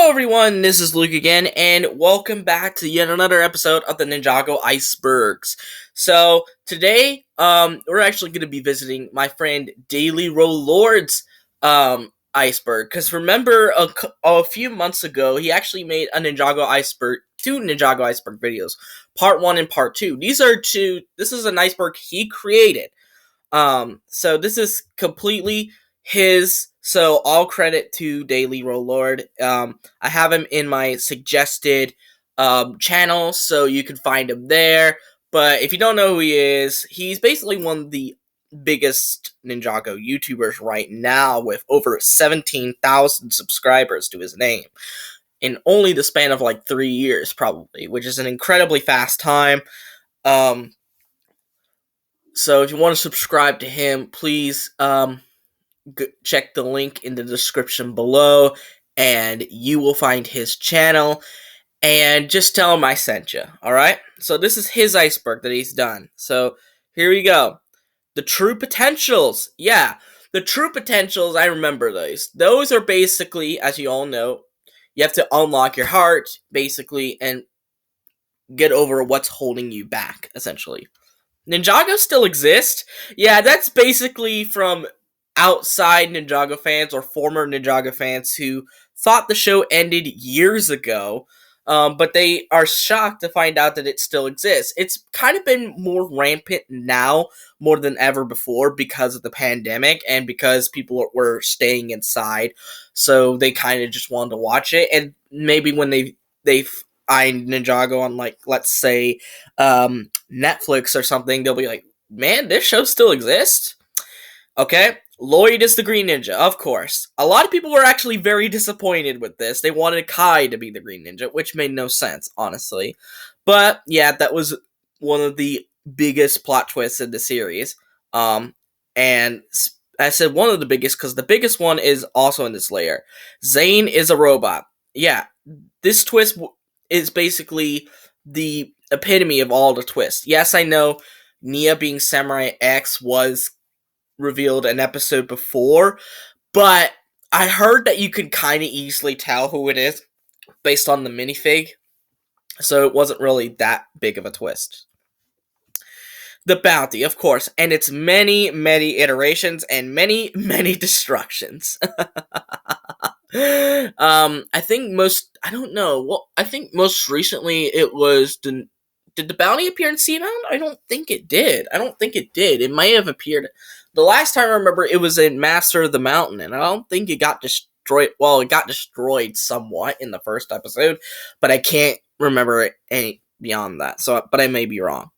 Hello everyone, this is Luke again, and welcome back to yet another episode of the Ninjago Icebergs. So, today, we're actually going to be visiting my friend DailyRoLord's, iceberg. Because remember, a few months ago, he actually made a two Ninjago Iceberg videos. Part 1 and Part 2. This is an iceberg he created. So this is completely his, so all credit to DailyRoLord. I have him in my suggested channel, so you can find him there. But if you don't know who he is, he's basically one of the biggest Ninjago YouTubers right now, with over 17,000 subscribers to his name in only the span of like 3 years, probably, which is an incredibly fast time. So if you want to subscribe to him, please check the link in the description below, and you will find his channel. And just tell him I sent you, alright? So this is his iceberg that he's done. So here we go. The True Potentials. Yeah, the True Potentials, I remember those. Those are basically, as you all know, you have to unlock your heart, basically, and get over what's holding you back, essentially. Ninjago still exist? Yeah, that's basically from outside Ninjago fans or former Ninjago fans who thought the show ended years ago, but they are shocked to find out that it still exists. It's kind of been more rampant now more than ever before because of the pandemic and because people were staying inside, so they kind of just wanted to watch it, and maybe when they find Ninjago on, like, let's say, Netflix or something, they'll be like, man, this show still exists? Okay, Lloyd is the Green Ninja, of course. A lot of people were actually very disappointed with this. They wanted Kai to be the Green Ninja, which made no sense, honestly. But, yeah, that was one of the biggest plot twists in the series. And I said one of the biggest because the biggest one is also in this layer. Zane is a robot. Yeah, this twist is basically the epitome of all the twists. Yes, I know Nia being Samurai X was revealed an episode before, but I heard that you could kind of easily tell who it is based on the minifig, so it wasn't really that big of a twist. The bounty, of course, and its many, many iterations and many, many destructions. I think I don't know. Well, I think most recently it was did the bounty appear in Seabound? I don't think it did. It may have appeared. The last time I remember, it was in Master of the Mountain, and I don't think it got destroyed. Well, it got destroyed somewhat in the first episode, but I can't remember any beyond that. So, but I may be wrong.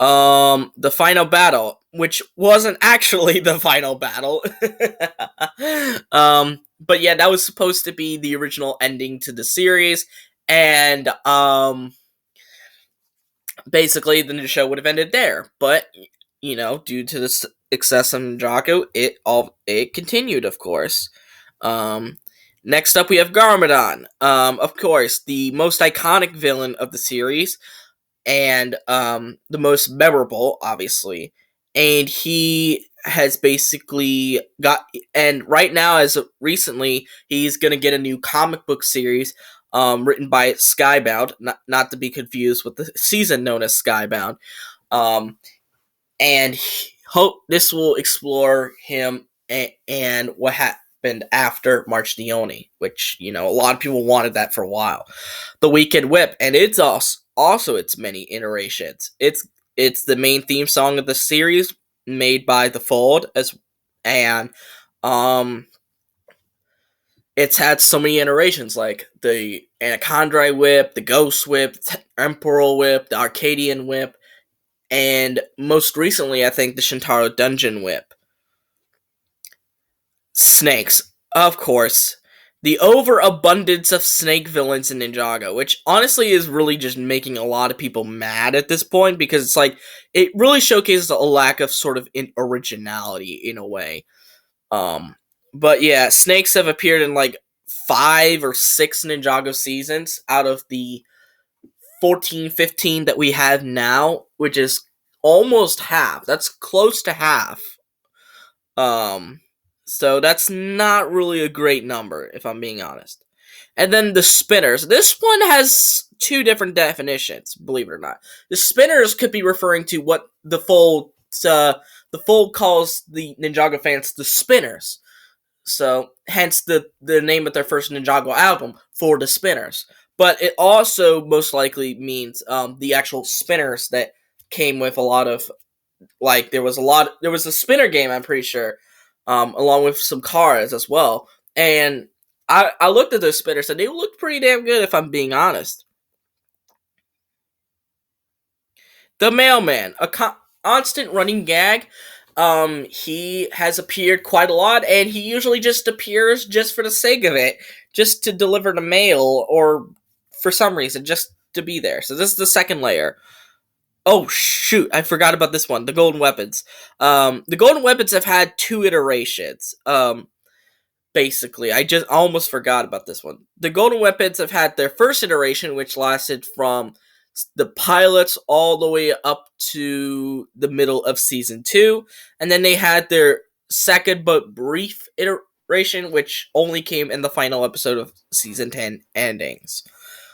The final battle, which wasn't actually the final battle. But yeah, that was supposed to be the original ending to the series, and basically the show would have ended there. But due to the success of Ninjago, it continued, of course. Next up we have Garmadon. Of course, the most iconic villain of the series, and the most memorable, obviously. And he has basically and right now, as of recently, he's going to get a new comic book series written by Skybound, not to be confused with the season known as Skybound. And hope this will explore him and what happened after March the Oni, which, a lot of people wanted that for a while. The Wicked Whip, and it's also its many iterations. It's the main theme song of the series, made by The Fold, and it's had so many iterations, like the Anachondri Whip, the Ghost Whip, the Temporal Whip, the Arcadian Whip, and most recently, I think, the Shintaro Dungeon Whip. Snakes, of course. The overabundance of snake villains in Ninjago, which honestly is really just making a lot of people mad at this point, because it's like, it really showcases a lack of sort of originality in a way. But yeah, snakes have appeared in like 5 or 6 Ninjago seasons out of the 14, 15 that we have now, which is almost half. That's close to half. So that's not really a great number, if I'm being honest. And then the spinners. This one has two different definitions, believe it or not. The spinners could be referring to what the Fold calls the Ninjago fans the spinners. So, hence the name of their first Ninjago album, For the Spinners. But it also most likely means the actual spinners that came with a lot of, like, there was a spinner game, I'm pretty sure, along with some cars as well. And I looked at those spinners and they looked pretty damn good, if I'm being honest. The Mailman, a constant running gag. He has appeared quite a lot, and he usually just appears just for the sake of it, just to deliver the mail, or for some reason, just to be there. So this is the second layer. Oh shoot, I forgot about this one. The Golden Weapons. The Golden Weapons have had two iterations. Basically, I just almost forgot about this one. The Golden Weapons have had their first iteration, which lasted from the pilots all the way up to the middle of season 2, and then they had their second but brief iteration, which only came in the final episode of season 10 endings.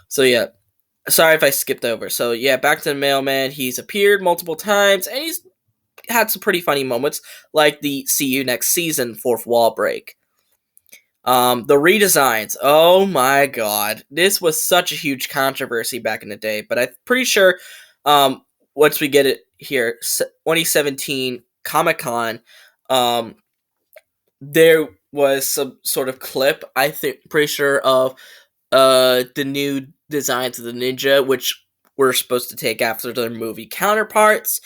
So yeah, sorry if I skipped over. So yeah, back to the Mailman. He's appeared multiple times, and he's had some pretty funny moments, like the "See you next season" fourth wall break. The redesigns. Oh my god. This was such a huge controversy back in the day, but I'm pretty sure once we get it here, 2017 Comic-Con, there was some sort of clip, I think, pretty sure, of the new designs of the ninja, which were supposed to take after their movie counterparts.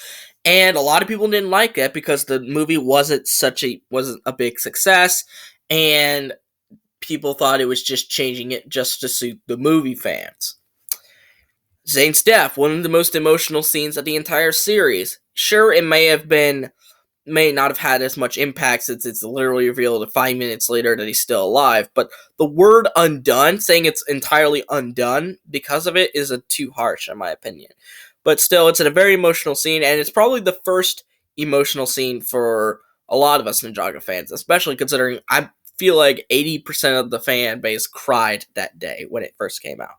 And a lot of people didn't like it because the movie wasn't a big success, and people thought it was just changing it just to suit the movie fans. Zane's death, one of the most emotional scenes of the entire series. Sure, it may not have had as much impact since it's literally revealed 5 minutes later that he's still alive, but the word undone, saying it's entirely undone because of it, is too harsh in my opinion. But still, it's a very emotional scene, and it's probably the first emotional scene for a lot of us Ninjago fans, especially considering I feel like 80% of the fan base cried that day when it first came out.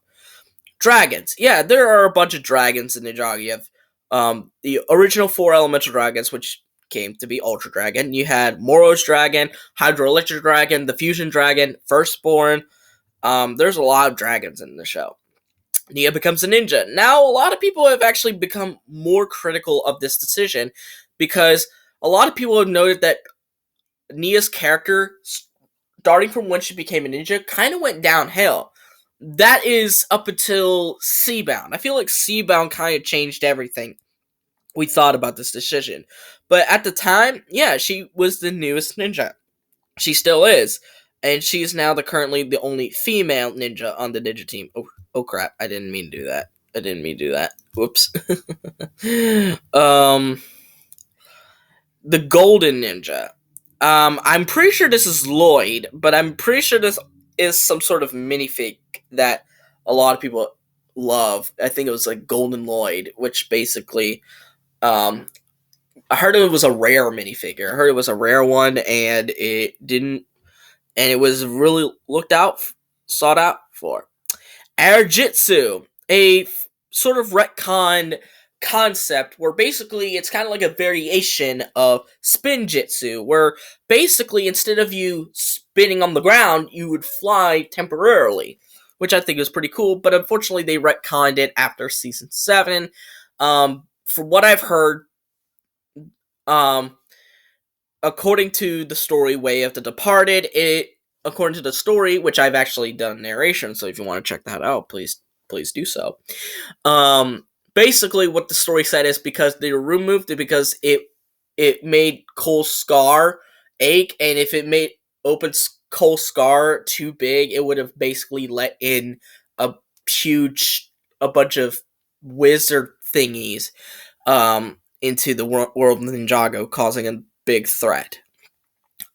Dragons. Yeah, there are a bunch of dragons in Ninjago. You have the original 4 elemental dragons, which came to be Ultra Dragon. You had Moro's Dragon, Hydroelectric Dragon, the Fusion Dragon, Firstborn. There's a lot of dragons in the show. Nia becomes a ninja. Now, a lot of people have actually become more critical of this decision because a lot of people have noted that Nia's character, starting from when she became a ninja, kind of went downhill. That is up until Seabound. I feel like Seabound kind of changed everything we thought about this decision. But at the time, yeah, she was the newest ninja. She still is. And she's now currently the only female ninja on the ninja team. Oh crap, I didn't mean to do that. Whoops. The Golden Ninja. I'm pretty sure this is Lloyd, but I'm pretty sure this is some sort of minifig that a lot of people love. I think it was like Golden Lloyd, which basically, I heard it was a rare minifigure. I heard it was a rare one, and it was really sought out for. Air Jitsu, a sort of retcon concept where basically it's kind of like a variation of spin jitsu, where basically instead of you spinning on the ground, you would fly temporarily, which I think is pretty cool, but unfortunately they retconned it after season 7. From what I've heard, according to the story Way of the Departed, according to the story, which I've actually done narration, so if you want to check that out, please do so. Basically, what the story said is because they removed it because it made Cole Scar ache, and if it made open Cole Scar too big, it would have basically let in a bunch of wizard thingies into the world of Ninjago, causing a big threat.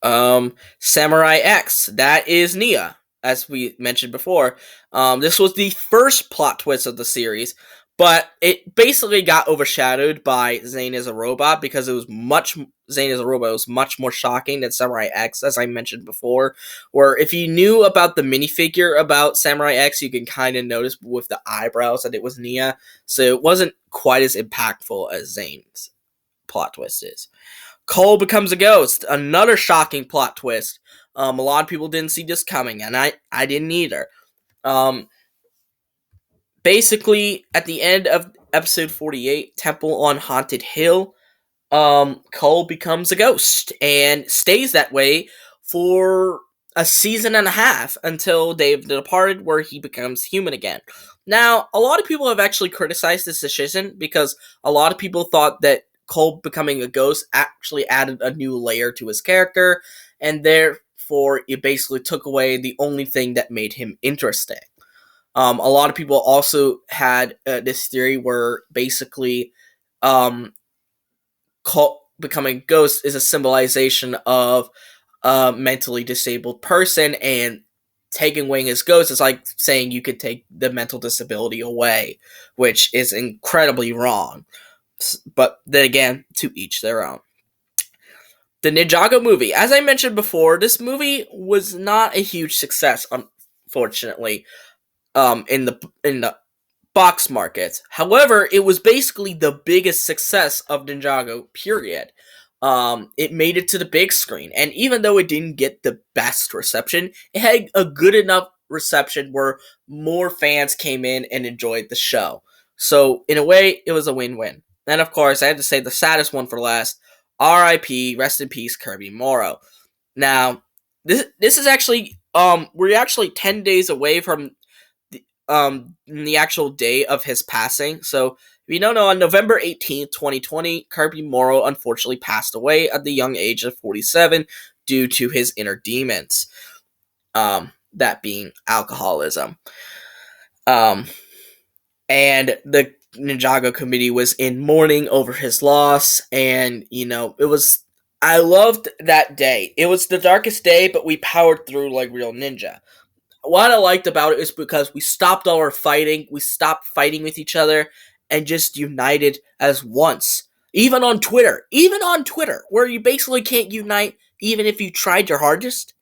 Samurai X, that is Nia, as we mentioned before. This was the first plot twist of the series, But it basically got overshadowed by Zane as a Robot because Zane as a Robot was much more shocking than Samurai X, as I mentioned before. Where if you knew about the minifigure about Samurai X, you can kind of notice with the eyebrows that it was Nia. So it wasn't quite as impactful as Zane's plot twist is. Cole becomes a ghost, another shocking plot twist. A lot of people didn't see this coming, and I didn't either. Basically, at the end of episode 48, Temple on Haunted Hill, Cole becomes a ghost and stays that way for a season and a half until Dave departed, where he becomes human again. Now, a lot of people have actually criticized this decision because a lot of people thought that Cole becoming a ghost actually added a new layer to his character, and therefore it basically took away the only thing that made him interesting. A lot of people also had this theory where basically becoming a ghost is a symbolization of a mentally disabled person, and taking away his ghost is like saying you could take the mental disability away, which is incredibly wrong. But then again, to each their own. The Ninjago movie. As I mentioned before, this movie was not a huge success, unfortunately. In the box market. However, it was basically the biggest success of Ninjago, period. It made it to the big screen, and even though it didn't get the best reception, it had a good enough reception where more fans came in and enjoyed the show. So, in a way, it was a win-win. And of course, I had to say the saddest one for last. R.I.P. Rest in peace, Kirby Morrow. Now, this is actually we're actually 10 days away from the actual day of his passing. So, if you don't know, on November 18th, 2020, Kirby Morrow unfortunately passed away at the young age of 47 due to his inner demons. That being alcoholism. And the Ninjago committee was in mourning over his loss, and, I loved that day. It was the darkest day, but we powered through like real ninja. What I liked about it is because we stopped all our fighting, we stopped fighting with each other, and just united as once. Even on Twitter, where you basically can't unite even if you tried your hardest.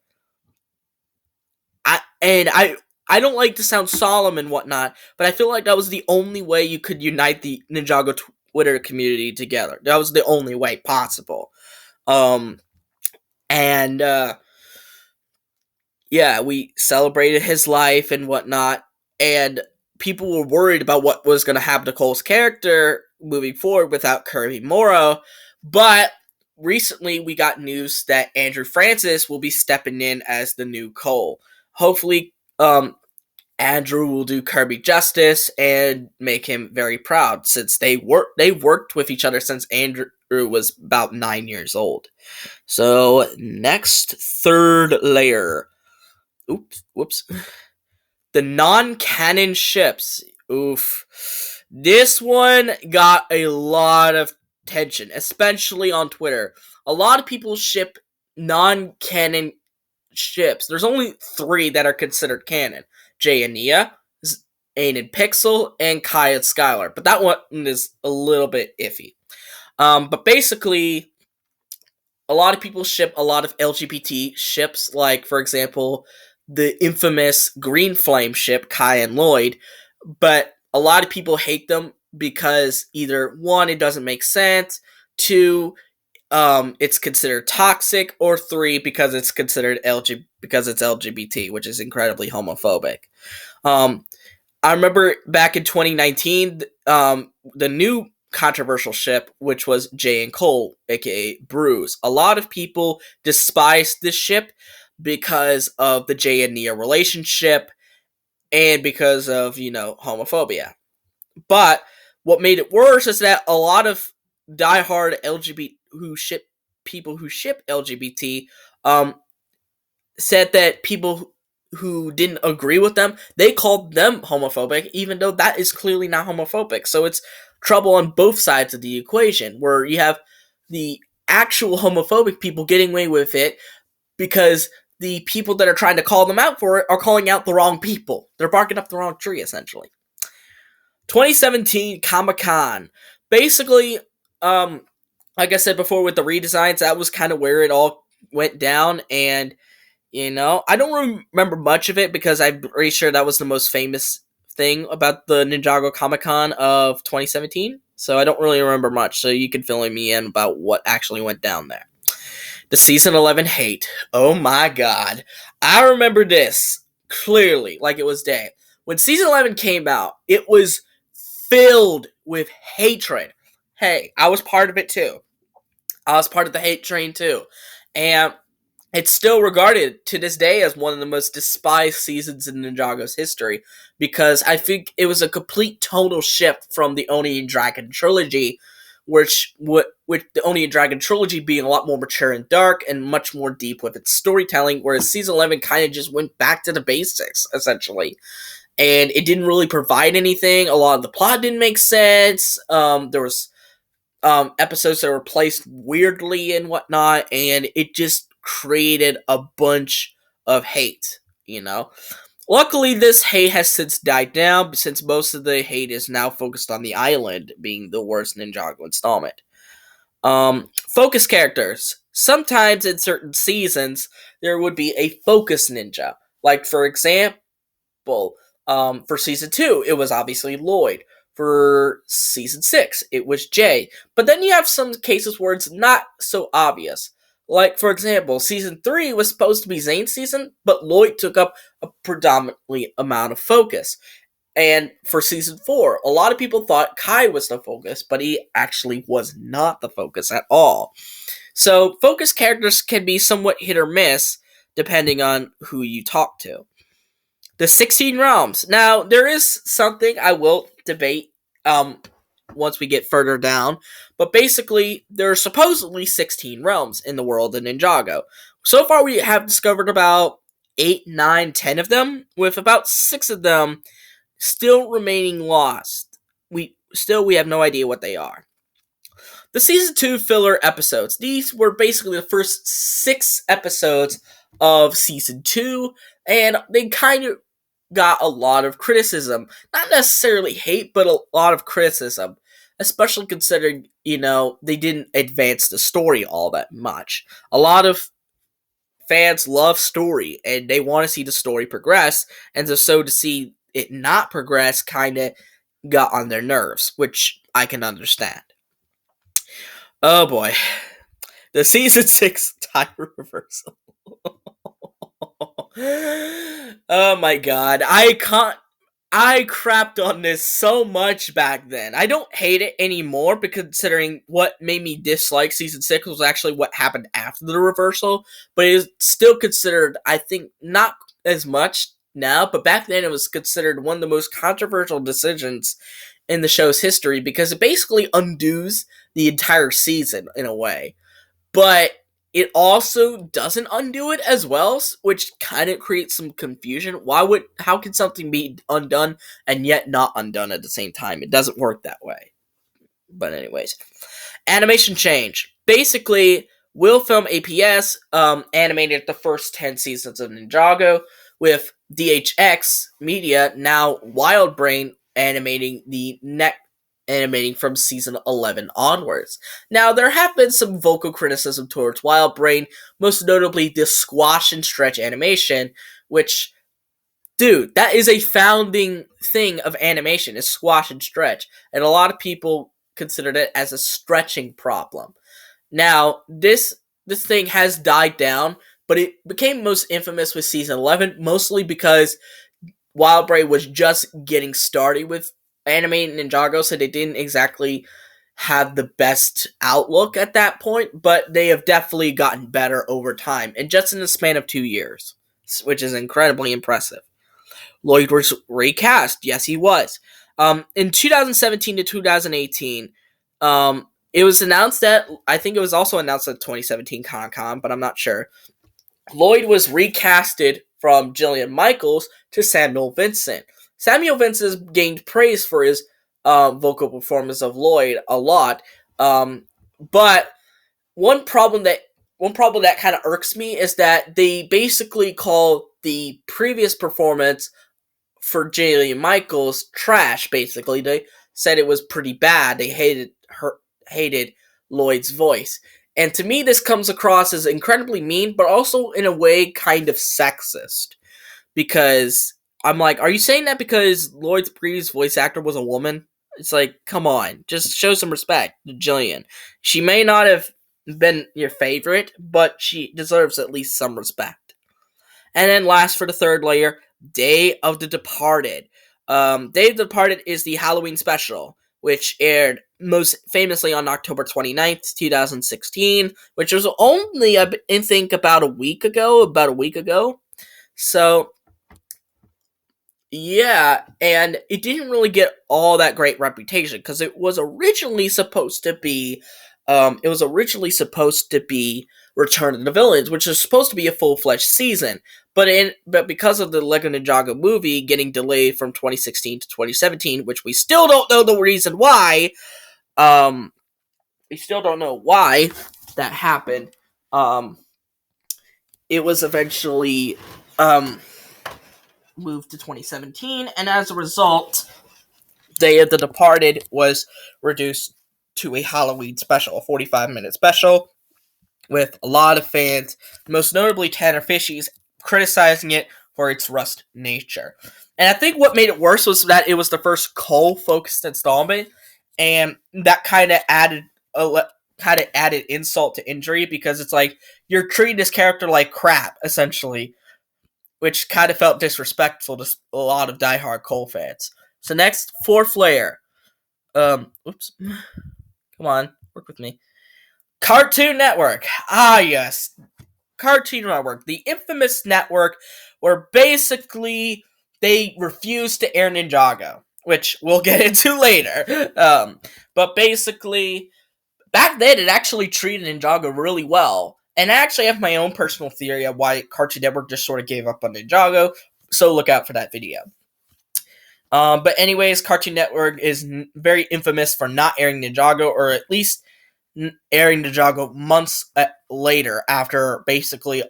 I don't like to sound solemn and whatnot, but I feel like that was the only way you could unite the Ninjago Twitter community together. That was the only way possible. Yeah, we celebrated his life and whatnot, and people were worried about what was going to happen to Cole's character moving forward without Kirby Morrow, but recently we got news that Andrew Francis will be stepping in as the new Cole. Hopefully, Andrew will do Kirby justice and make him very proud, since they worked with each other since Andrew was about 9 years old. So, next, third layer. Whoops. The Non-Canon Ships. Oof. This one got a lot of attention, especially on Twitter. A lot of people ship non-canon ships. There's only 3 that are considered canon. Jay and Nia, Ain and Pixel, and Kai and Skylar. But that one is a little bit iffy. But basically, a lot of people ship a lot of LGBT ships, like, for example, the infamous Green Flame ship, Kai and Lloyd, but a lot of people hate them because either 1, it doesn't make sense, 2, it's considered toxic, or 3, because it's considered because it's LGBT, which is incredibly homophobic. I remember back in 2019, the new controversial ship, which was Jay and Cole, aka Bruce. A lot of people despised this ship because of the Jay and Nia relationship and because of, homophobia. But what made it worse is that a lot of diehard people who ship LGBT said that people who didn't agree with them, they called them homophobic, even though that is clearly not homophobic. So it's trouble on both sides of the equation, where you have the actual homophobic people getting away with it because the people that are trying to call them out for it are calling out the wrong people. They're barking up the wrong tree, essentially. 2017 Comic-Con. Basically, like I said before with the redesigns, that was kind of where it all went down. And, I don't remember much of it because I'm pretty sure that was the most famous thing about the Ninjago Comic-Con of 2017. So I don't really remember much. So you can fill me in about what actually went down there. The season 11 hate. Oh my god. I remember this clearly, like it was day. When season 11 came out, it was filled with hatred. Hey, I was part of it too. I was part of the hate train too. And it's still regarded to this day as one of the most despised seasons in Ninjago's history because I think it was a complete tonal shift from the Oni and Dragon trilogy, which with the Oni and Dragon trilogy being a lot more mature and dark and much more deep with its storytelling, whereas season 11 kind of just went back to the basics essentially. And it didn't really provide anything. A lot of the plot didn't make sense. There was episodes that were placed weirdly and whatnot, and it just created a bunch of hate, Luckily, this hate has since died down, since most of the hate is now focused on the island being the worst Ninjago installment. Focus characters. Sometimes in certain seasons, there would be a focus ninja. Like, for example, for season 2, it was obviously Lloyd. For season 6, it was Jay. But then you have some cases where it's not so obvious. Like, for example, season 3 was supposed to be Zane's season, but Lloyd took up a predominantly amount of focus. And for season 4, a lot of people thought Kai was the focus, but he actually was not the focus at all. So, focus characters can be somewhat hit or miss, depending on who you talk to. The 16 realms. Now, there is something I will debate once we get further down, but basically, there are supposedly 16 realms in the world of Ninjago. So far, we have discovered about 8, 9, 10 of them, with about 6 of them still remaining lost. We have no idea what they are. The season 2 filler episodes. These were basically the first 6 episodes of season 2, and they kind of got a lot of criticism. Not necessarily hate, but a lot of criticism. Especially considering, they didn't advance the story all that much. A lot of fans love story, and they want to see the story progress, and so to see it not progress kind of got on their nerves, which I can understand. Oh boy. The season 6 time reversal. Oh my god. I crapped on this so much back then. I don't hate it anymore, because considering what made me dislike season 6 was actually what happened after the reversal, but it is still considered, I think, not as much now, but back then it was considered one of the most controversial decisions in the show's history, because it basically undoes the entire season in a way. But it also doesn't undo it as well, which kind of creates some confusion. How can something be undone and yet not undone at the same time? It doesn't work that way. But anyways, animation change. Basically, Will Film APS animated the first 10 seasons of Ninjago, with DHX Media, now Wildbrain, animating from season 11 onwards. Now, there have been some vocal criticism towards Wildbrain, most notably the squash and stretch animation, which, dude, that is a founding thing of animation, is squash and stretch, and a lot of people considered it as a stretching problem. Now, this thing has died down, but it became most infamous with season 11, mostly because Wildbrain was just getting started with animating Ninjago, so they didn't exactly have the best outlook at that point, but they have definitely gotten better over time, and just in the span of 2 years, which is incredibly impressive. Lloyd was recast. Yes, he was. In 2017 to 2018, it was announced that, I think it was also announced at 2017 Con, but I'm not sure. Lloyd was recasted from Jillian Michaels to Samuel Vincent. Samuel Vincent gained praise for his vocal performance of Lloyd a lot, but one problem that kind of irks me is that they basically call the previous performance for Jaylee Michaels trash. Basically, they said it was pretty bad. They hated Lloyd's voice, and to me, this comes across as incredibly mean, but also in a way kind of sexist. Because I'm like, are you saying that because Lloyd's previous voice actor was a woman? It's like, come on, just show some respect to Jillian. She may not have been your favorite, but she deserves at least some respect. And then last for the third layer, Day of the Departed. Day of the Departed is the Halloween special, which aired most famously on October 29th, 2016, which was only, I think, about a week ago. So, yeah, and it didn't really get all that great reputation, because it was originally supposed to be, Return of the Villains, which is supposed to be a full-fledged season. But because of the Lego Ninjago movie getting delayed from 2016 to 2017, which we still don't know the reason why, that happened. It was eventually moved to 2017, and as a result, Day of the Departed was reduced to a Halloween special, a 45-minute special, with a lot of fans, most notably Tanner Fishies, criticizing it for its rust nature. And I think what made it worse was that it was the first Cole-focused installment, and that kind of added insult to injury, because it's like, you're treating this character like crap, essentially, which kind of felt disrespectful to a lot of diehard Cole fans. So next, fourth layer. Come on, work with me. Cartoon Network. Ah, yes. Cartoon Network. The infamous network where basically they refused to air Ninjago, which we'll get into later. But basically, back then it actually treated Ninjago really well. And I actually have my own personal theory of why Cartoon Network just sort of gave up on Ninjago, so look out for that video. But anyways, Cartoon Network is very infamous for not airing Ninjago, or at least airing Ninjago months later, after basically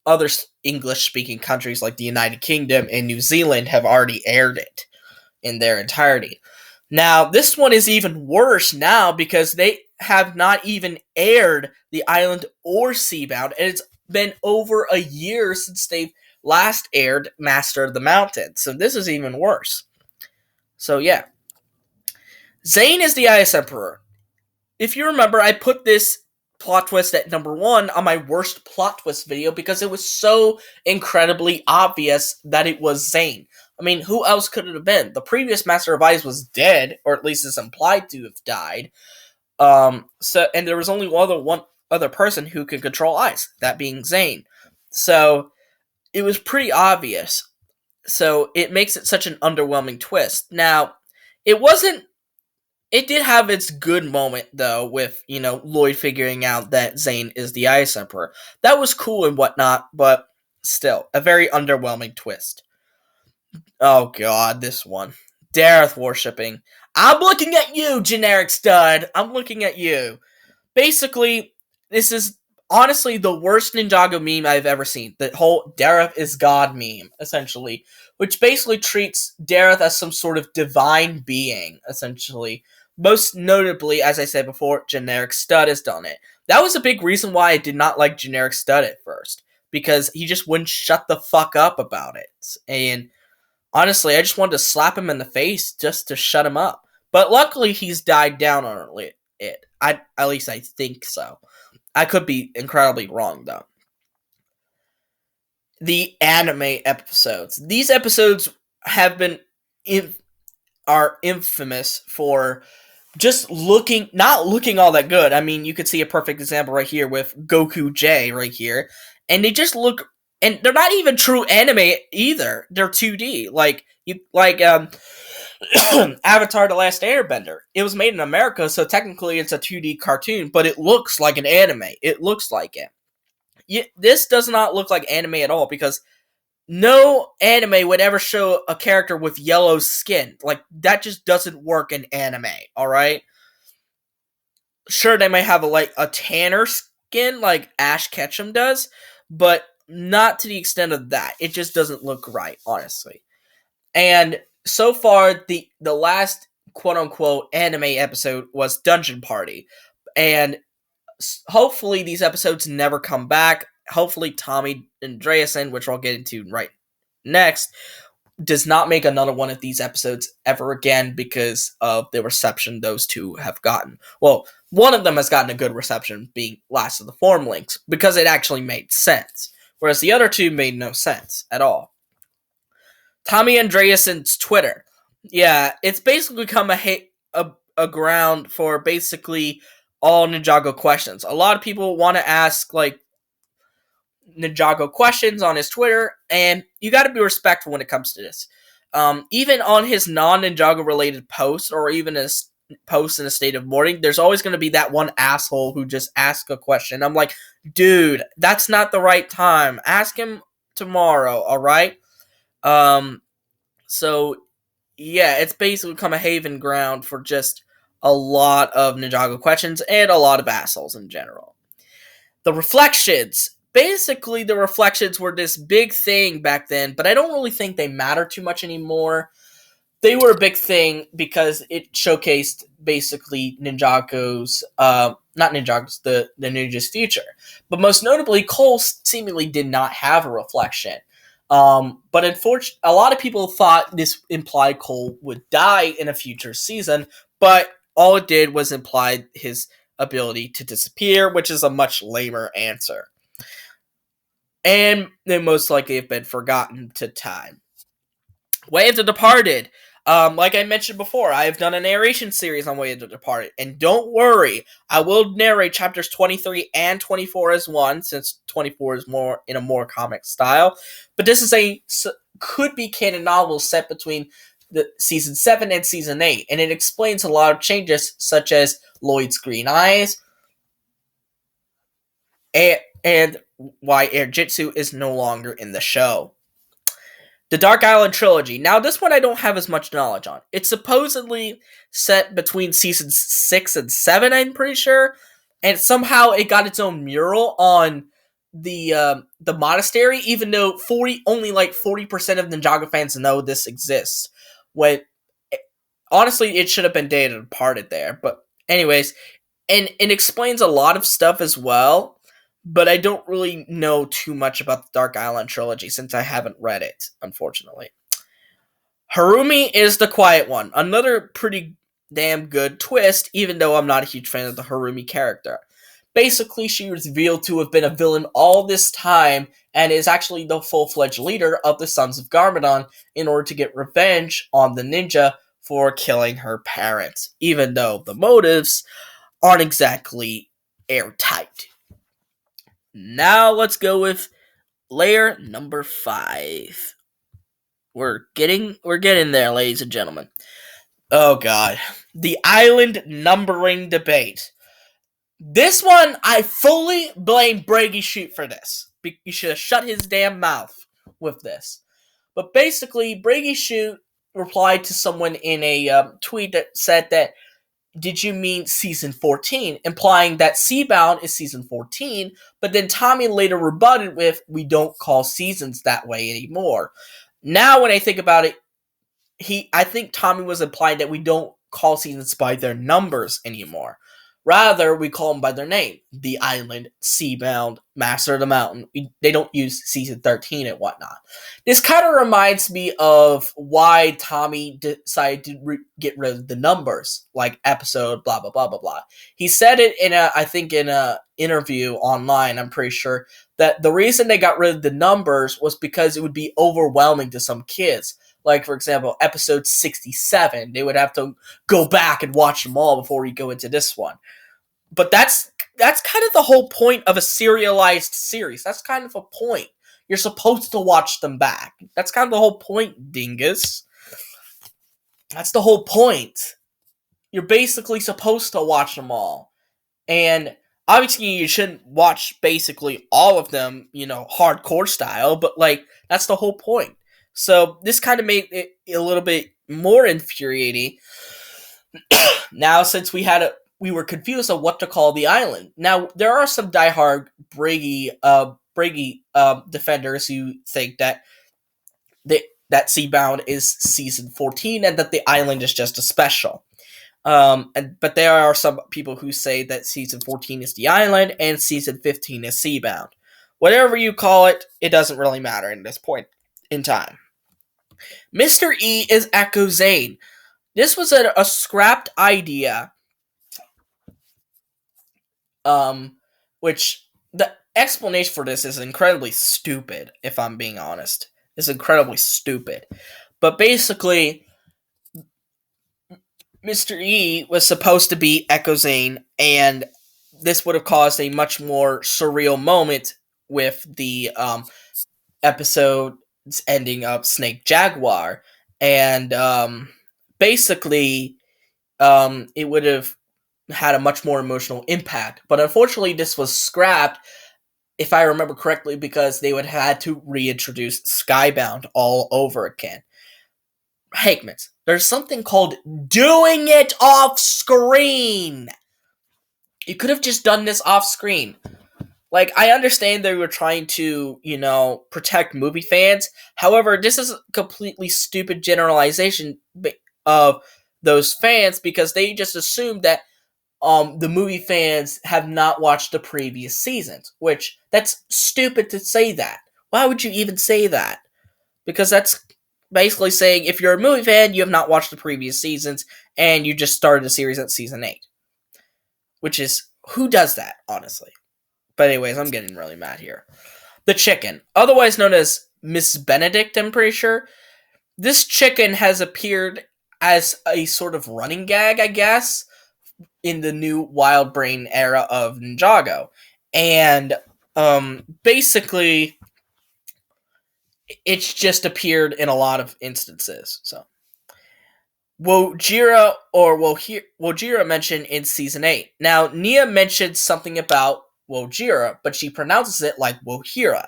other English-speaking countries like the United Kingdom and New Zealand have already aired it in their entirety. Now, this one is even worse now, because they have not even aired The Island or Seabound, and it's been over a year since they've last aired Master of the Mountain, so this is even worse. So yeah. Zane is the Ice Emperor. If you remember, I put this plot twist at number 1 on my worst plot twist video, because it was so incredibly obvious that it was Zane. I mean, who else could it have been? The previous Master of Ice was dead, or at least is implied to have died. And there was only one other person who could control ice, that being Zane. So it was pretty obvious. So it makes it such an underwhelming twist. Now, it did have its good moment, though, with, Lloyd figuring out that Zane is the Ice Emperor. That was cool and whatnot, but still, a very underwhelming twist. Oh god, this one. Dareth worshipping. I'm looking at you, generic stud! I'm looking at you. Basically, this is honestly the worst Ninjago meme I've ever seen. The whole Dareth is God meme, essentially. Which basically treats Dareth as some sort of divine being, essentially. Most notably, as I said before, Generic Stud has done it. That was a big reason why I did not like Generic Stud at first, because he just wouldn't shut the fuck up about it. And honestly, I just wanted to slap him in the face just to shut him up. But luckily, he's died down on it. At least I think so. I could be incredibly wrong, though. The anime episodes. These episodes are infamous for just not looking all that good. I mean, you could see a perfect example right here with Goku J right here. And they just look, and they're not even true anime either. They're 2D. Avatar The Last Airbender. It was made in America, so technically it's a 2D cartoon, but it looks like an anime. It looks like it. This does not look like anime at all, because no anime would ever show a character with yellow skin. Like, that just doesn't work in anime, alright? Sure, they might have a tanner skin, like Ash Ketchum does, but not to the extent of that. It just doesn't look right, honestly. And so far, the last quote unquote anime episode was Dungeon Party, and hopefully these episodes never come back. Hopefully Tommy Andreasen, which I'll get into right next, does not make another one of these episodes ever again because of the reception those two have gotten. Well, one of them has gotten a good reception, being Last of the Formlings, because it actually made sense, whereas the other two made no sense at all. Tommy Andreasen's Twitter. Yeah, it's basically become a ground for basically all Ninjago questions. A lot of people want to ask, like, Ninjago questions on his Twitter, and you got to be respectful when it comes to this. Even on his non-Ninjago related posts, or even his posts in a state of mourning, there's always going to be that one asshole who just asks a question. I'm like, dude, that's not the right time. Ask him tomorrow, alright? So, yeah, it's basically become a haven ground for just a lot of Ninjago questions and a lot of assholes in general. The reflections. Basically, the reflections were this big thing back then, but I don't really think they matter too much anymore. They were a big thing because it showcased basically Ninjago's, not Ninjago's, the Ninja's future. But most notably, Cole seemingly did not have a reflection. But unfortunately, a lot of people thought this implied Cole would die in a future season, but all it did was imply his ability to disappear, which is a much lamer answer. And they most likely have been forgotten to time. Way of the Departed. Like I mentioned before, I have done a narration series on Way of the Departed, and don't worry, I will narrate chapters 23 and 24 as one, since 24 is more in a more comic style. But this is could be canon novel set between the season 7 and season 8, and it explains a lot of changes, such as Lloyd's green eyes, and why Air Jitsu is no longer in the show. The Dark Island Trilogy. Now, this one I don't have as much knowledge on. It's supposedly set between seasons 6 and 7, I'm pretty sure. And somehow it got its own mural on the monastery, even though only like 40% of Ninjago fans know this exists. When honestly, it should have been Day of the Departed there. But anyways, and it explains a lot of stuff as well. But I don't really know too much about the Dark Island Trilogy since I haven't read it, unfortunately. Harumi is the quiet one. Another pretty damn good twist, even though I'm not a huge fan of the Harumi character. Basically, she was revealed to have been a villain all this time and is actually the full-fledged leader of the Sons of Garmadon in order to get revenge on the ninja for killing her parents, even though the motives aren't exactly airtight. Now let's go with layer number 5. We're getting there, ladies and gentlemen. Oh god. The island numbering debate. This one, I fully blame Brady Shoot for this. He should have shut his damn mouth with this. But basically, Brady Shoot replied to someone in a tweet that said that, did you mean season 14? Implying that Seabound is season 14, but then Tommy later rebutted with, we don't call seasons that way anymore. Now when I think about it, I think Tommy was implying that we don't call seasons by their numbers anymore. Rather, we call them by their name. The Island, Seabound, Master of the Mountain. They don't use season 13 and whatnot. This kind of reminds me of why Tommy decided to get rid of the numbers, like episode, blah, blah, blah, blah, blah. He said it in a interview online, I'm pretty sure, that the reason they got rid of the numbers was because it would be overwhelming to some kids. Like, for example, episode 67, they would have to go back and watch them all before we go into this one. But that's kind of the whole point of a serialized series. That's kind of a point. You're supposed to watch them back. That's kind of the whole point, dingus. That's the whole point. You're basically supposed to watch them all. And obviously you shouldn't watch basically all of them, hardcore style, but like, that's the whole point. So this kind of made it a little bit more infuriating. Now, since we were confused on what to call the island. Now, there are some diehard Brady defenders who think that that Seabound is season 14 and that the island is just a special. But there are some people who say that season 14 is the island and season 15 is Seabound. Whatever you call it, it doesn't really matter in this point in time. Mr. E is Echo Zane. This was a scrapped idea, which the explanation for this is incredibly stupid, if I'm being honest. It's incredibly stupid. But basically, Mr. E was supposed to be Echo Zane, and this would have caused a much more surreal moment with the episode's ending of Snake Jaguar. And basically, it would have had a much more emotional impact. But unfortunately, this was scrapped, if I remember correctly, because they would have had to reintroduce Skybound all over again. Hagemans, there's something called doing it off screen. You could have just done this off screen. Like, I understand they were trying to, protect movie fans. However, this is a completely stupid generalization of those fans because they just assumed that the movie fans have not watched the previous seasons, which that's stupid to say that. Why would you even say that? Because that's basically saying if you're a movie fan, you have not watched the previous seasons and you just started the series at season 8. Which is, who does that, honestly? But anyways, I'm getting really mad here. The chicken, otherwise known as Miss Benedict, I'm pretty sure. This chicken has appeared as a sort of running gag, I guess, in the new Wild Brain era of Ninjago. And basically, it's just appeared in a lot of instances. So, Wojira or Wojira mentioned in season 8. Now, Nia mentioned something about Wojira, but she pronounces it like Wojira.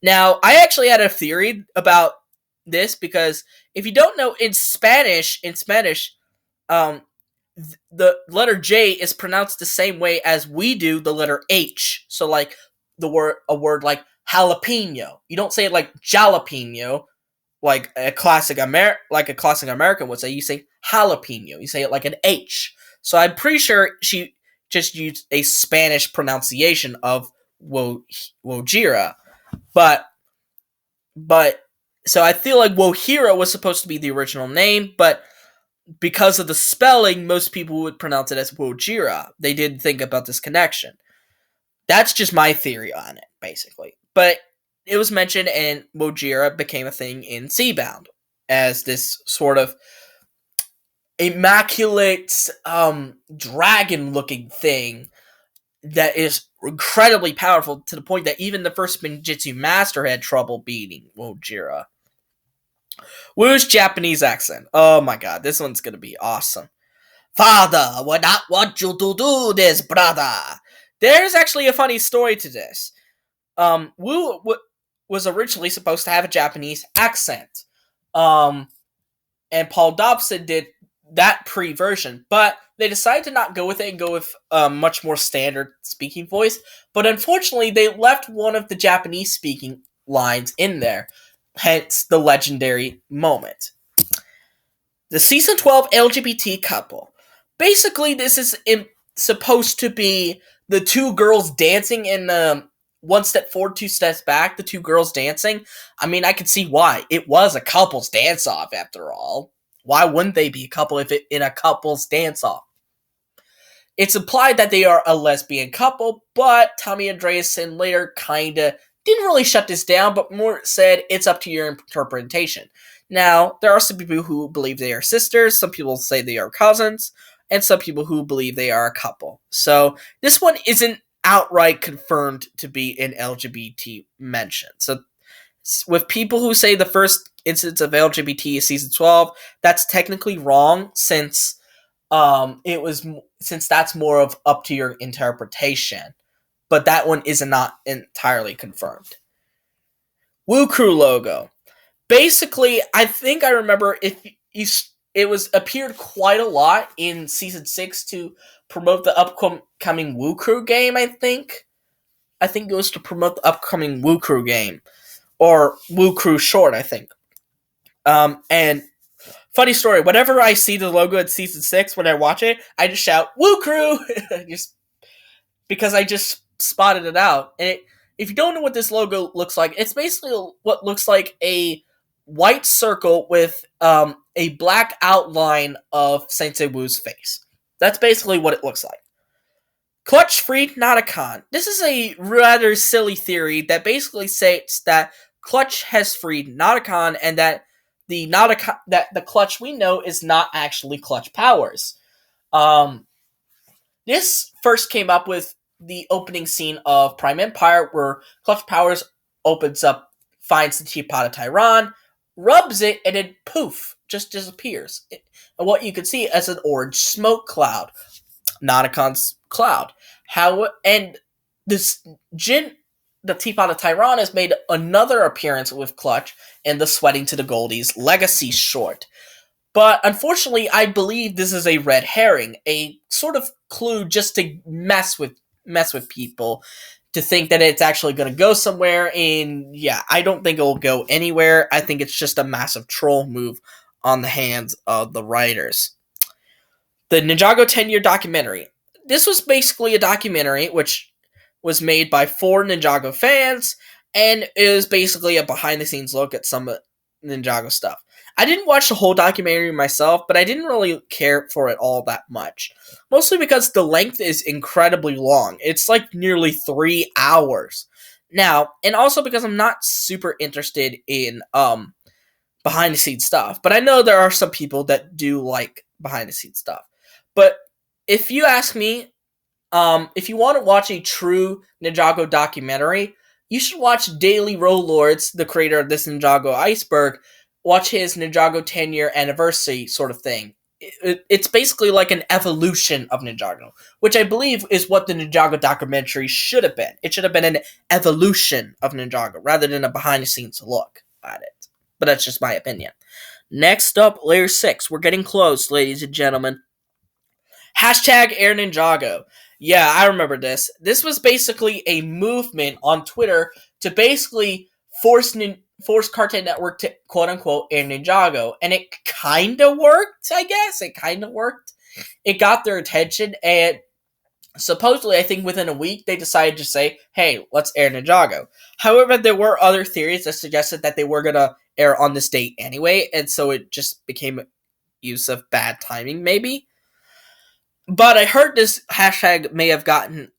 Now, I actually had a theory about this because if you don't know, in Spanish, the letter J is pronounced the same way as we do the letter H. So, like a word like jalapeno, you don't say it like jalapeno, like a classic American would say. You say jalapeno. You say it like an H. So I'm pretty sure she just used a Spanish pronunciation of Wojira, but so I feel like Wojira was supposed to be the original name, but because of the spelling, most people would pronounce it as Wojira. They didn't think about this connection. That's just my theory on it, basically. But it was mentioned, and Wojira became a thing in Seabound as this sort of immaculate dragon-looking thing that is incredibly powerful to the point that even the first Ninjitsu master had trouble beating Wojira. Wu's Japanese accent. Oh my god, this one's gonna be awesome. Father would not want you to do this, brother. There's actually a funny story to this. Wu was originally supposed to have a Japanese accent. And Paul Dobson did that pre-version, but they decided to not go with it and go with a much more standard speaking voice. But unfortunately, they left one of the Japanese speaking lines in there, hence the legendary moment. The season 12 LGBT couple. Basically, this is supposed to be the two girls dancing in the one step forward, two steps back, the two girls dancing. I mean, I can see why. It was a couple's dance-off, after all. Why wouldn't they be a couple if it in a couple's dance-off? It's implied that they are a lesbian couple, but Tommy Andreasen later kinda didn't really shut this down, but more said it's up to your interpretation. Now, there are some people who believe they are sisters, some people say they are cousins, and some people who believe they are a couple. So, this one isn't outright confirmed to be an LGBT mention. So, with people who say the first instance of LGBT is season 12, that's technically wrong since that's more of up to your interpretation. But that one is not entirely confirmed. Woo Crew logo. Basically, I think I remember it was appeared quite a lot in season 6 to promote the upcoming Woo Crew game, I think. I think it was to promote the upcoming Woo Crew game. Or Woo Crew short, I think. And funny story, whenever I see the logo in season 6, when I watch it, I just shout, "Woo crew!" just because I just spotted it out. And if you don't know what this logo looks like, it's basically what looks like a white circle with a black outline of Sensei Wu's face. That's basically what it looks like. Clutch freed Noticon. This is a rather silly theory that basically states that Clutch has freed Noticon and that the Clutch we know is not actually Clutch powers. This first came up with the opening scene of Prime Empire, where Clutch Powers opens up, finds the Teapot of Tyron, rubs it, and then poof, just disappears. And what you can see as an orange smoke cloud, Noticon's cloud. And this the Teapot of Tyron, has made another appearance with Clutch in the Sweating to the Goldies Legacy short. But unfortunately, I believe this is a red herring, a sort of clue just to mess with people, to think that it's actually going to go somewhere. And yeah, I don't think it will go anywhere. I think it's just a massive troll move on the hands of the writers. The Ninjago Tenure documentary. This was basically a documentary which was made by 4 Ninjago fans, and is basically a behind-the-scenes look at some Ninjago stuff. I didn't watch the whole documentary myself, but I didn't really care for it all that much. Mostly because the length is incredibly long. It's like nearly 3 hours. Now, and also because I'm not super interested in behind-the-scenes stuff. But I know there are some people that do like behind-the-scenes stuff. But if you ask me, if you want to watch a true Ninjago documentary, you should watch DailyRoLord's, the creator of this Ninjago Iceberg, watch his Ninjago 10-year anniversary sort of thing. It's basically like an evolution of Ninjago, which I believe is what the Ninjago documentary should have been. It should have been an evolution of Ninjago, rather than a behind-the-scenes look at it. But that's just my opinion. Next up, Layer 6. We're getting close, ladies and gentlemen. Hashtag Air Ninjago. Yeah, I remember this. This was basically a movement on Twitter to basically force Cartoon Network to quote-unquote air Ninjago. And it kinda worked, I guess. It kinda worked. It got their attention, and supposedly, I think within a week, they decided to say, hey, let's air Ninjago. However, there were other theories that suggested that they were gonna air on this date anyway, and so it just became use of bad timing, maybe. But I heard this hashtag may have gotten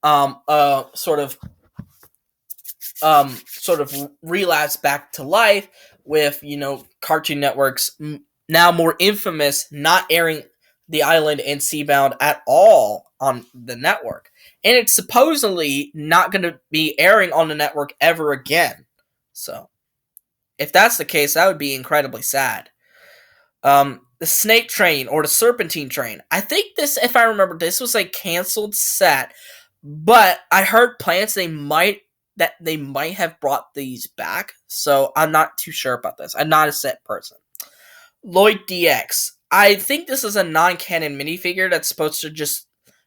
sort of relapse back to life with, Cartoon Network's now more infamous not airing The Island and Seabound at all on the network. And it's supposedly not going to be airing on the network ever again. So, if that's the case, that would be incredibly sad. The Snake Train, or the Serpentine Train. I think this, if I remember, this was a canceled set, but I heard plans they might have brought these back, so I'm not too sure about this. I'm not a set person. Lloyd Dx. I think this is a non-canon minifigure that's supposed to just,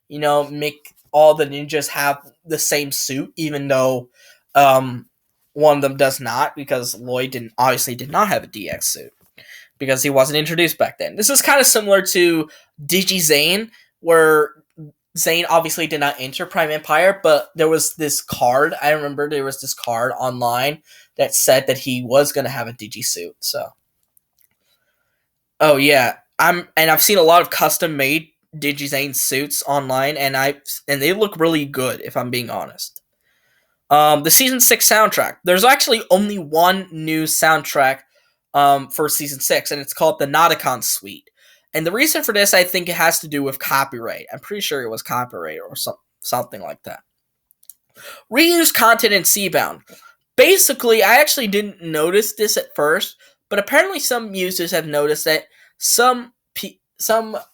make all the ninjas have the same suit, even though one of them does not, because Lloyd obviously did not have a DX suit, because he wasn't introduced back then. This is kind of similar to Digi Zane, where Zane obviously did not enter Prime Empire, but there was this card. I remember there was this card online that said that he was going to have a Digi suit. So, oh yeah, I've seen a lot of custom made Digi Zane suits online, and they look really good, if I'm being honest. The season 6 soundtrack. There's actually only one new soundtrack for season 6, and it's called the Noticon Suite. And the reason for this, I think it has to do with copyright. I'm pretty sure it was copyright or something like that. Reuse content in Seabound. Basically, I actually didn't notice this at first, but apparently some users have noticed that some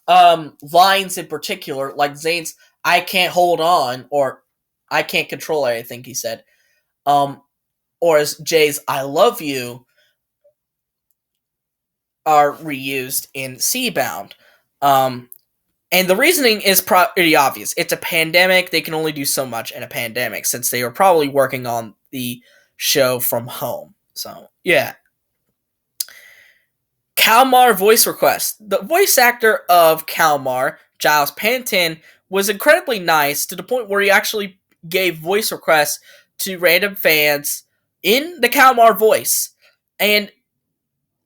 lines in particular, like Zane's "I can't hold on" or "I can't control it," I think he said, or as Jay's "I love you," are reused in Seabound. And the reasoning is pretty obvious. It's a pandemic. They can only do so much in a pandemic, since they are probably working on the show from home. So, yeah. Kalmar voice request. The voice actor of Kalmar, Giles Panton, was incredibly nice to the point where he actually gave voice requests to random fans in the Kalmar voice. And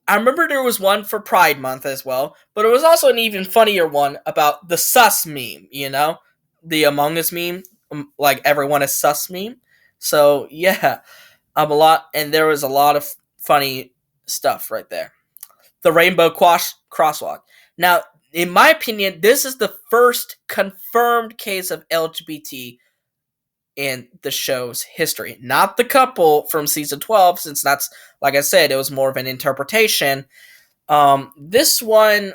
I remember there was one for Pride Month as well, but it was also an even funnier one about the sus meme, the Among Us meme, like everyone is sus meme. So yeah, and there was a lot of funny stuff right there. The Rainbow Quash Crosswalk. Now, in my opinion, this is the first confirmed case of LGBT in the show's history. Not the couple from season 12, since that's, like I said, it was more of an interpretation. This one,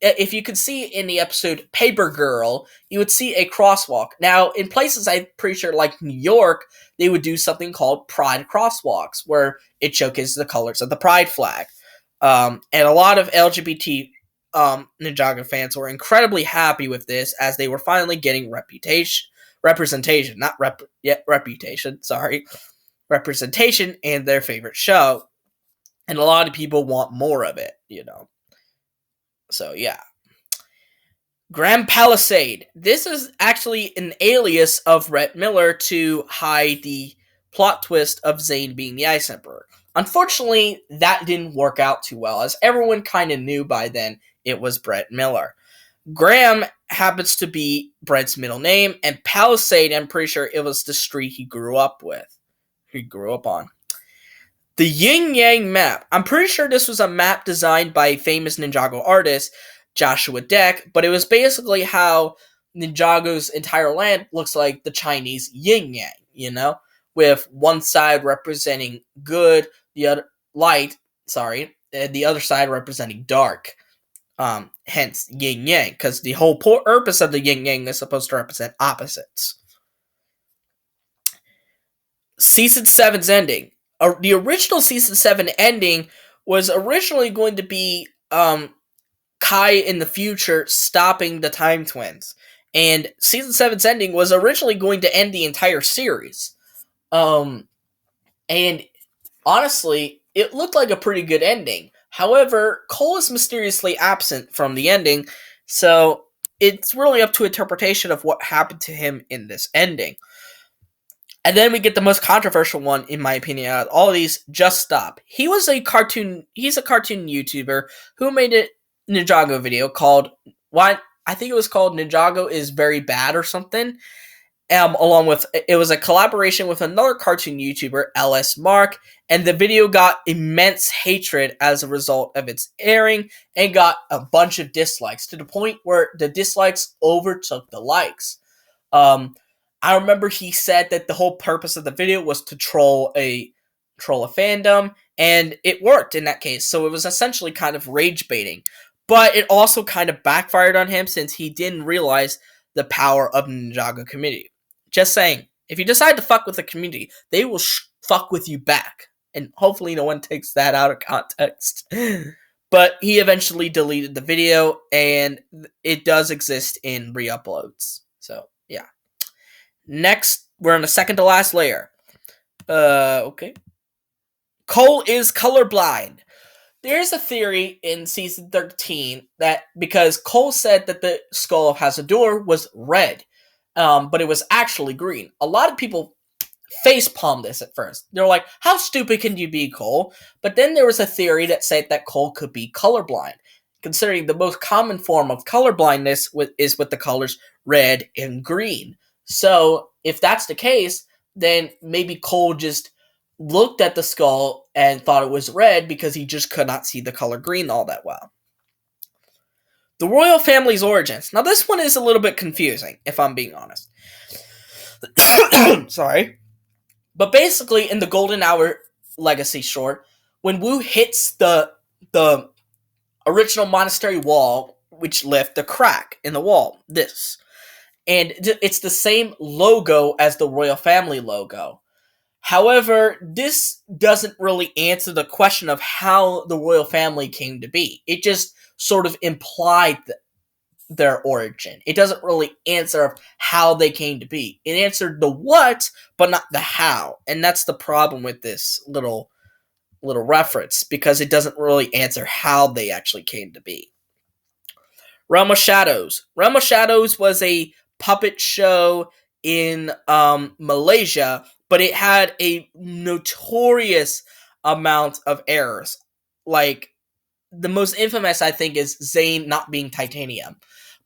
if you could see in the episode Paper Girl, you would see a crosswalk. Now, in places I'm pretty sure like New York, they would do something called Pride Crosswalks, where it showcases the colors of the Pride flag. And a lot of LGBT Ninjago fans were incredibly happy with this, as they were finally getting representation in their favorite show. And a lot of people want more of it, So, yeah. Grand Palisade. This is actually an alias of Rhett Miller to hide the plot twist of Zane being the Ice Emperor. Unfortunately, that didn't work out too well, as everyone kind of knew by then it was Brett Miller. Graham happens to be Brett's middle name, and Palisade, I'm pretty sure it was the street he grew up on. The Yin Yang map. I'm pretty sure this was a map designed by a famous Ninjago artist, Joshua Deck, but it was basically how Ninjago's entire land looks like the Chinese yin yang, with one side representing good, the other light, and the other side representing dark. Hence yin yang, because the whole purpose of the yin yang is supposed to represent opposites. Season 7's ending. The original Season 7 ending was originally going to be Kai in the future stopping the Time Twins. And Season 7's ending was originally going to end the entire series. And honestly, it looked like a pretty good ending. However, Cole is mysteriously absent from the ending, so it's really up to interpretation of what happened to him in this ending. And then we get the most controversial one, in my opinion, out of all of these, Just Stop. He's a cartoon YouTuber who made a Ninjago video called, I think it was called Ninjago is Very Bad or something. It was a collaboration with another cartoon YouTuber, LS Mark, and the video got immense hatred as a result of its airing and got a bunch of dislikes, to the point where the dislikes overtook the likes. I remember he said that the whole purpose of the video was to troll a fandom, and it worked in that case. So it was essentially kind of rage baiting, but it also kind of backfired on him, since he didn't realize the power of the Ninjago community. Just saying, if you decide to fuck with the community, they will fuck with you back, and hopefully no one takes that out of context. But he eventually deleted the video, and it does exist in re-uploads. So yeah. Next, we're on the second to last layer. Okay. Cole is colorblind. There's a theory in season 13 that because Cole said that the skull of Hazador was red, but it was actually green. A lot of people facepalmed this at first. They're like, how stupid can you be, Cole? But then there was a theory that said that Cole could be colorblind, considering the most common form of colorblindness is with the colors red and green. So, if that's the case, then maybe Cole just looked at the skull and thought it was red because he just could not see the color green all that well. The royal family's origins. Now, this one is a little bit confusing, if I'm being honest. Sorry. But basically, in the Golden Hour Legacy short, when Wu hits the original monastery wall, which left a crack in the wall, and it's the same logo as the royal family logo. However, this doesn't really answer the question of how the royal family came to be. It just sort of implied their origin. It doesn't really answer how they came to be. It answered the what, but not the how. And that's the problem with this little little reference because it doesn't really answer how they actually came to be. Realm of Shadows. Realm of Shadows was a puppet show in Malaysia, but it had a notorious amount of errors. Like, the most infamous, I think, is Zane not being titanium.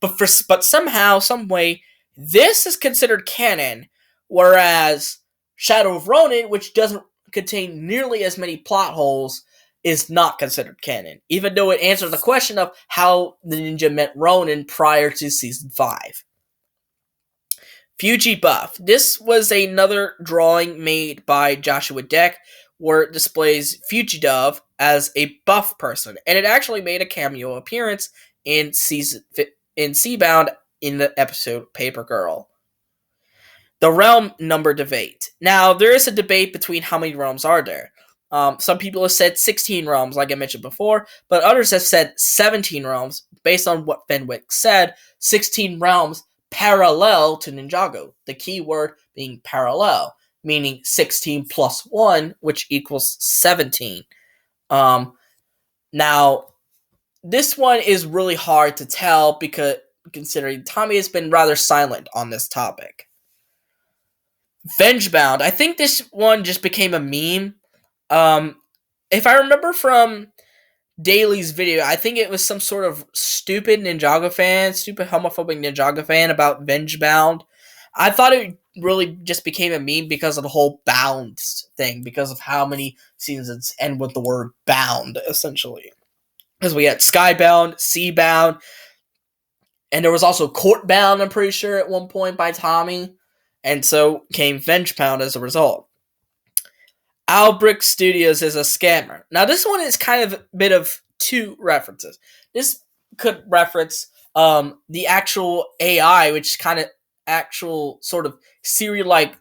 But somehow, some way, this is considered canon, whereas Shadow of Ronin, which doesn't contain nearly as many plot holes, is not considered canon, even though it answers the question of how the ninja met Ronin prior to season 5. Fuji Buff. This was another drawing made by Joshua Deck, where it displays Fugidove as a buff person, and it actually made a cameo appearance in Seabound in the episode Paper Girl. The realm number debate. Now, there is a debate between how many realms are there. Some people have said 16 realms, like I mentioned before, but others have said 17 realms, based on what Fenwick said, 16 realms parallel to Ninjago, the key word being parallel, meaning 16 plus 1, which equals 17. Now, this one is really hard to tell because considering Tommy has been rather silent on this topic. Vengebound. I think this one just became a meme. If I remember from Daily's video, I think it was some sort of stupid homophobic Ninjago fan about Vengebound. I thought it really just became a meme because of the whole bound thing, because of how many seasons end with the word bound, essentially. Because we had Skybound, Seabound, and there was also Courtbound, I'm pretty sure, at one point by Tommy. And so came Vengebound as a result. Albrecht Studios is a scammer. Now, this one is kind of a bit of two references. This could reference the actual AI, which is kind of actual sort of Siri-like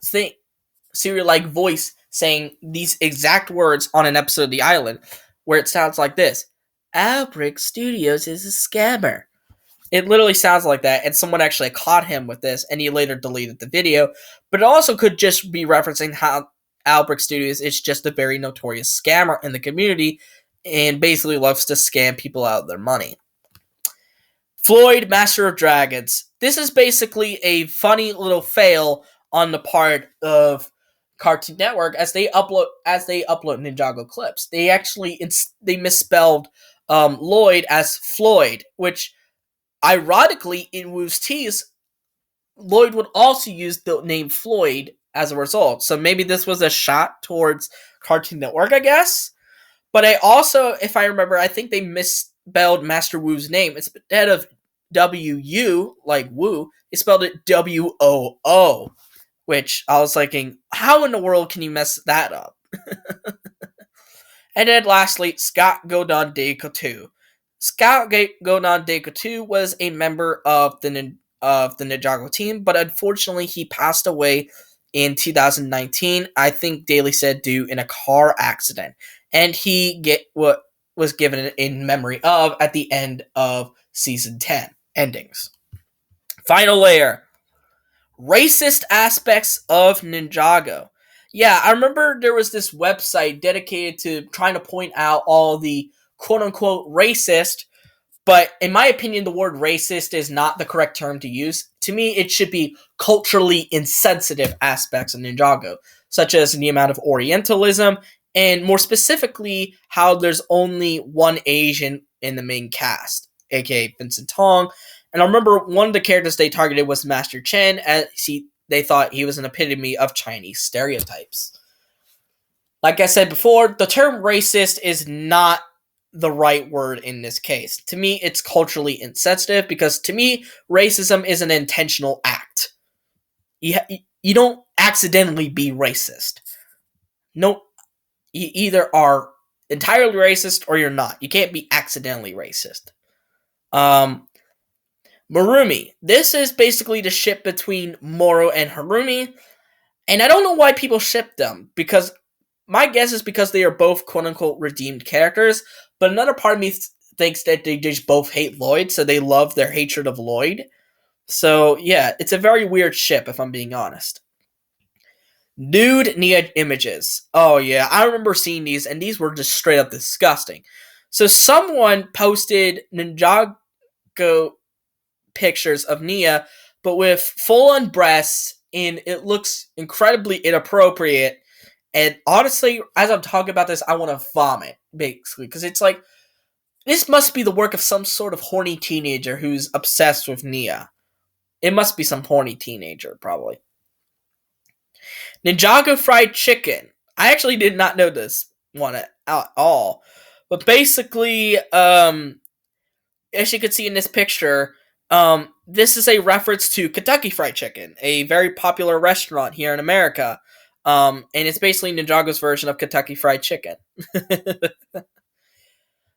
voice saying these exact words on an episode of The Island, where it sounds like this. Albrecht Studios is a scammer. It literally sounds like that, and someone actually caught him with this, and he later deleted the video. But it also could just be referencing how Albrecht Studios is just a very notorious scammer in the community, and basically loves to scam people out of their money. Floyd, Master of Dragons. This is basically a funny little fail on the part of Cartoon Network as they upload Ninjago clips. They actually they misspelled Lloyd as Floyd, which ironically in Woo's Tease, Lloyd would also use the name Floyd as a result. So maybe this was a shot towards Cartoon Network, I guess. But I also, if I remember, I think they misspelled Master Woo's name. Instead of W-U, like Woo, they spelled it W-O-O. Which I was thinking, how in the world can you mess that up? And then lastly, Scott Godon Deiko 2. Scott Godon Deiko 2 was a member of the Ninjago team, but unfortunately he passed away in 2019. I think Daily said due in a car accident, and he was given in memory of at the end of season 10 endings. Final layer. Racist aspects of Ninjago. Yeah, I remember there was this website dedicated to trying to point out all the quote-unquote racist, but in my opinion, the word racist is not the correct term to use. To me, it should be culturally insensitive aspects of Ninjago, such as the amount of Orientalism, and more specifically, how there's only one Asian in the main cast, aka Vincent Tong. And I remember one of the characters they targeted was Master Chen, as they thought he was an epitome of Chinese stereotypes. Like I said before, the term racist is not the right word in this case. To me, it's culturally insensitive, because to me, racism is an intentional act. You don't accidentally be racist. No, you either are entirely racist or you're not. You can't be accidentally racist. Marumi. This is basically the ship between Moro and Harumi, and I don't know why people ship them, because my guess is because they are both quote-unquote redeemed characters, but another part of me thinks that they just both hate Lloyd, so they love their hatred of Lloyd. So, yeah, it's a very weird ship, if I'm being honest. Nude Nia images. Oh yeah, I remember seeing these, and these were just straight up disgusting. So someone posted Ninjago pictures of Nia, but with full-on breasts, and it looks incredibly inappropriate. And honestly, as I'm talking about this, I want to vomit, basically, because it's like, this must be the work of some sort of horny teenager who's obsessed with Nia. It must be some horny teenager, probably. Ninjago fried chicken. I actually did not know this one at all. But basically, as you can see in this picture, this is a reference to Kentucky Fried Chicken, a very popular restaurant here in America. And it's basically Ninjago's version of Kentucky Fried Chicken.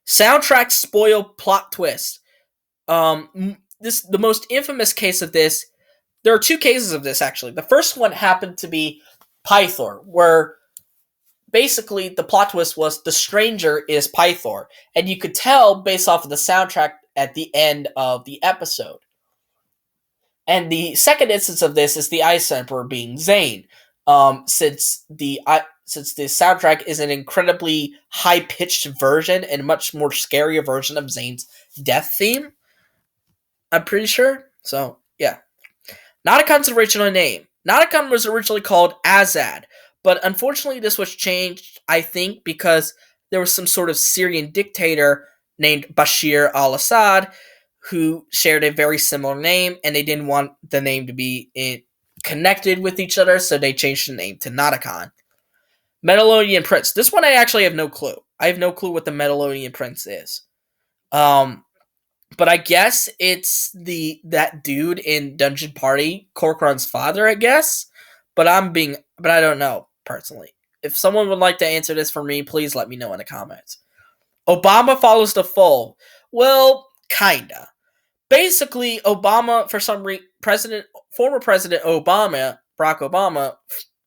Soundtrack spoil plot twist. The most infamous case of this. There are two cases of this, actually. The first one happened to be Pythor, where basically the plot twist was the stranger is Pythor, and you could tell based off of the soundtrack at the end of the episode. And the second instance of this is the Ice Emperor being Zane, since the soundtrack is an incredibly high-pitched version and much more scarier version of Zane's death theme. I'm pretty sure. So, yeah. Notacon's original name. Notacon was originally called Azad, but unfortunately this was changed, I think, because there was some sort of Syrian dictator named Bashir al-Assad who shared a very similar name, and they didn't want the name to be connected with each other, so they changed the name to Notacon. Metallodian Prince. This one I actually have no clue. I have no clue what the Metallodian Prince is. But I guess it's that dude in Dungeon Party, Corcoran's father, I guess. But I don't know, personally. If someone would like to answer this for me, please let me know in the comments. Obama follows the fold. Well, kinda. Basically, Obama, for some reason, former President Obama, Barack Obama,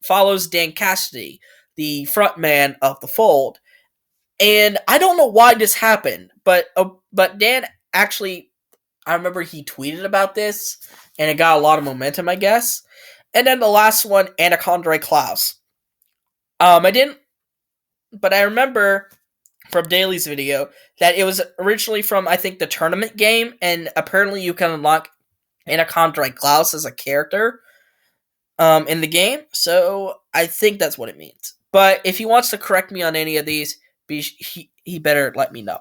follows Dan Cassidy, the frontman of the Fold. And I don't know why this happened, but Dan actually, I remember he tweeted about this, and it got a lot of momentum, I guess. And then the last one, Anaconda Klaus. But I remember from Daly's video that it was originally from, I think, the tournament game, and apparently you can unlock Anaconda Klaus as a character in the game, so I think that's what it means. But if he wants to correct me on any of these, he better let me know.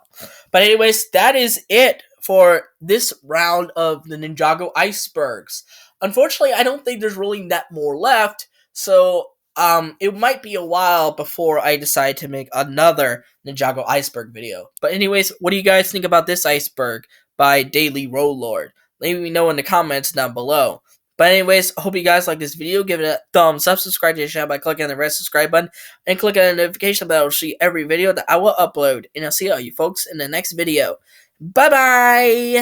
But anyways, that is it for this round of the Ninjago Icebergs. Unfortunately, I don't think there's really that more left, so it might be a while before I decide to make another Ninjago Iceberg video. But anyways, what do you guys think about this iceberg by DailyRoLord? Let me know in the comments down below. But anyways, I hope you guys like this video. Give it a thumbs up, subscribe to the channel by clicking on the red subscribe button, and click on the notification bell to see every video that I will upload. And I'll see all you folks in the next video. Bye-bye!